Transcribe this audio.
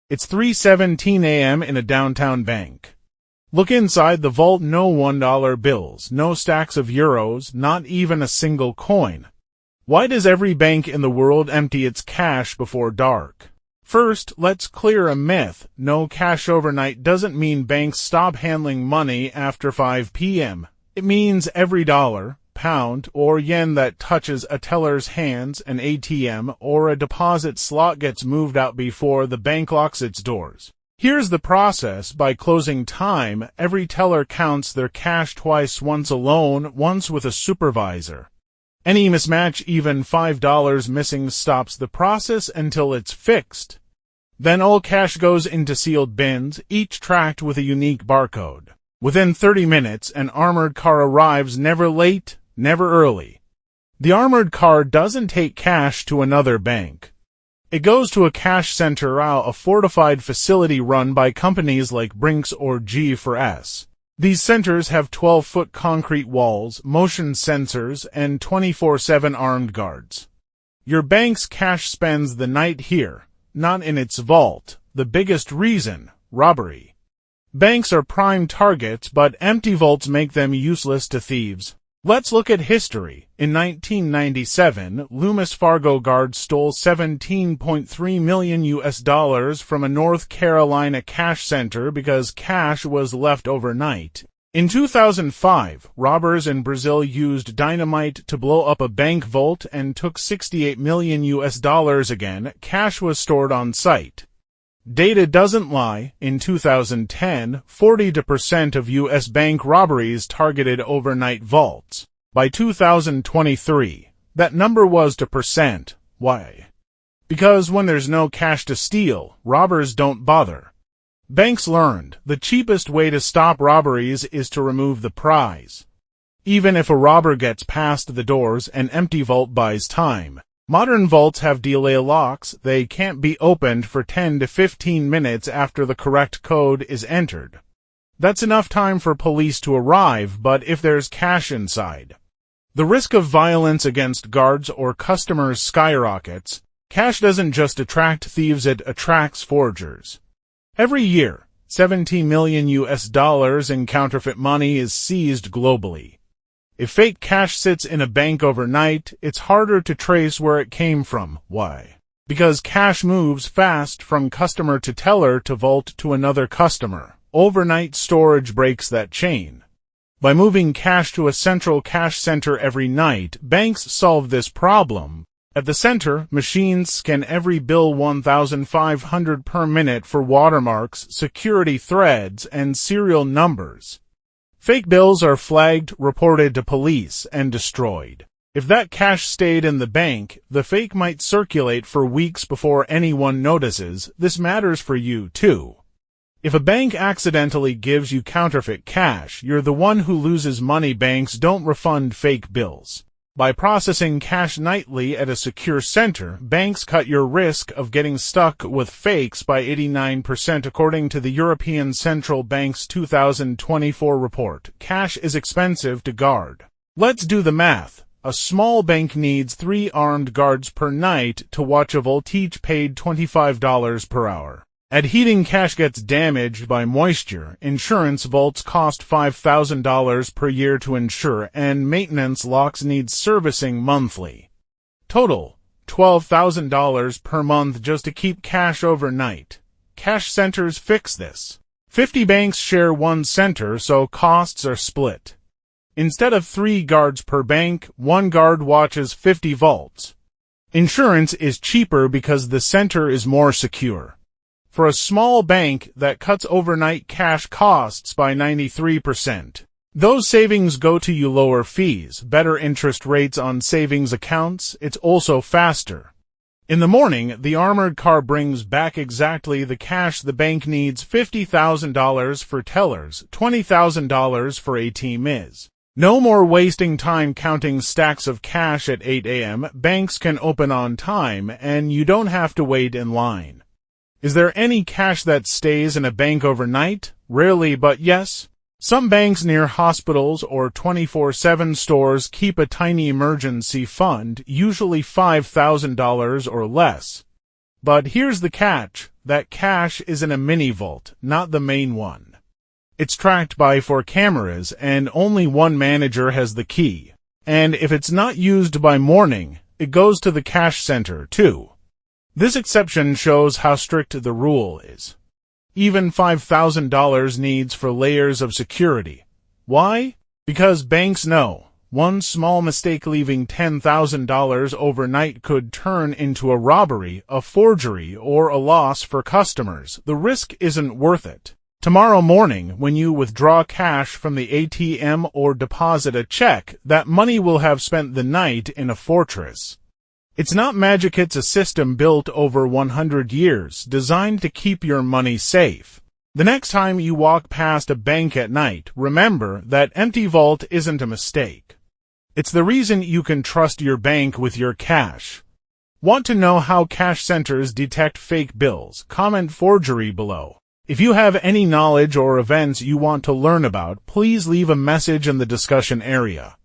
It's 3:17 a.m. in a downtown bank. Look inside the vault. No $1 bills, no stacks of euros, not even a single coin. Why does every bank in the world empty its cash before dark? First, let's clear a myth. No cash overnight doesn't mean banks stop handling money after 5 p.m. It means every dollar, pound, or yen that touches a teller's hands, an ATM, or a deposit slot gets moved out before the bank locks its doors. Here's the process. By closing time, every teller counts their cash twice, once alone, once with a supervisor. Any mismatch, even $5 missing, stops the process until it's fixed. Then all cash goes into sealed bins, each tracked with a unique barcode. Within 30 minutes, an armored car arrives, never late, never early. The armored car doesn't take cash to another bank. It goes to a cash center, a fortified facility run by companies like Brinks or G4S. These centers have 12-foot concrete walls, motion sensors, and 24/7 armed guards. Your bank's cash spends the night here, not in its vault. The biggest reason: robbery. Banks are prime targets, but empty vaults make them useless to thieves. Let's look at history. In 1997, Loomis Fargo guards stole $17.3 million from a North Carolina cash center because cash was left overnight. In 2005, robbers in Brazil used dynamite to blow up a bank vault and took $68 million again. Cash was stored on site. Data doesn't lie. In 2010, 40% of U.S. bank robberies targeted overnight vaults. By 2023, that number was 2%. Why? Because when there's no cash to steal, robbers don't bother. Banks learned the cheapest way to stop robberies is to remove the prize. Even if a robber gets past the doors, an empty vault buys time. Modern vaults have delay locks. They can't be opened for 10 to 15 minutes after the correct code is entered. That's enough time for police to arrive, but if there's cash inside, the risk of violence against guards or customers skyrockets. Cash doesn't just attract thieves, it attracts forgers. Every year, $17 million in counterfeit money is seized globally. If fake cash sits in a bank overnight, it's harder to trace where it came from. Why? Because cash moves fast from customer to teller to vault to another customer. Overnight storage breaks that chain. By moving cash to a central cash center every night, banks solve this problem. At the center, machines scan every bill 1,500 per minute for watermarks, security threads, and serial numbers. Fake bills are flagged, reported to police, and destroyed. If that cash stayed in the bank, the fake might circulate for weeks before anyone notices. This matters for you, too. If a bank accidentally gives you counterfeit cash, you're the one who loses money. Banks don't refund fake bills. By processing cash nightly at a secure center, banks cut your risk of getting stuck with fakes by 89%, according to the European Central Bank's 2024 report. Cash is expensive to guard. Let's do the math. A small bank needs 3 armed guards per night to watch a vault, each paid $25 per hour. Add heating, cash gets damaged by moisture. Insurance, vaults cost $5,000 per year to insure, and maintenance, locks need servicing monthly. Total, $12,000 per month just to keep cash overnight. Cash centers fix this. 50 banks share one center, so costs are split. Instead of 3 guards per bank, 1 guard watches 50 vaults. Insurance is cheaper because the center is more secure. For a small bank, that cuts overnight cash costs by 93%. Those savings go to you: lower fees, better interest rates on savings accounts. It's also faster. In the morning, the armored car brings back exactly the cash the bank needs: $50,000 for tellers, $20,000 for ATMs. No more wasting time counting stacks of cash at 8 a.m. Banks can open on time, and you don't have to wait in line. Is there any cash that stays in a bank overnight? Rarely, but yes. Some banks near hospitals or 24/7 stores keep a tiny emergency fund, usually $5,000 or less. But here's the catch: that cash is in a mini vault, not the main one. It's tracked by 4 cameras, and only one manager has the key. And if it's not used by morning, it goes to the cash center, too. This exception shows how strict the rule is. Even $5,000 needs for layers of security. Why? Because banks know one small mistake leaving $10,000 overnight could turn into a robbery, a forgery, or a loss for customers. The risk isn't worth it. Tomorrow morning, when you withdraw cash from the ATM or deposit a check, that money will have spent the night in a fortress. It's not magic, it's a system built over 100 years, designed to keep your money safe. The next time you walk past a bank at night, remember that empty vault isn't a mistake. It's the reason you can trust your bank with your cash. Want to know how cash centers detect fake bills? Comment forgery below. If you have any knowledge or events you want to learn about, please leave a message in the discussion area.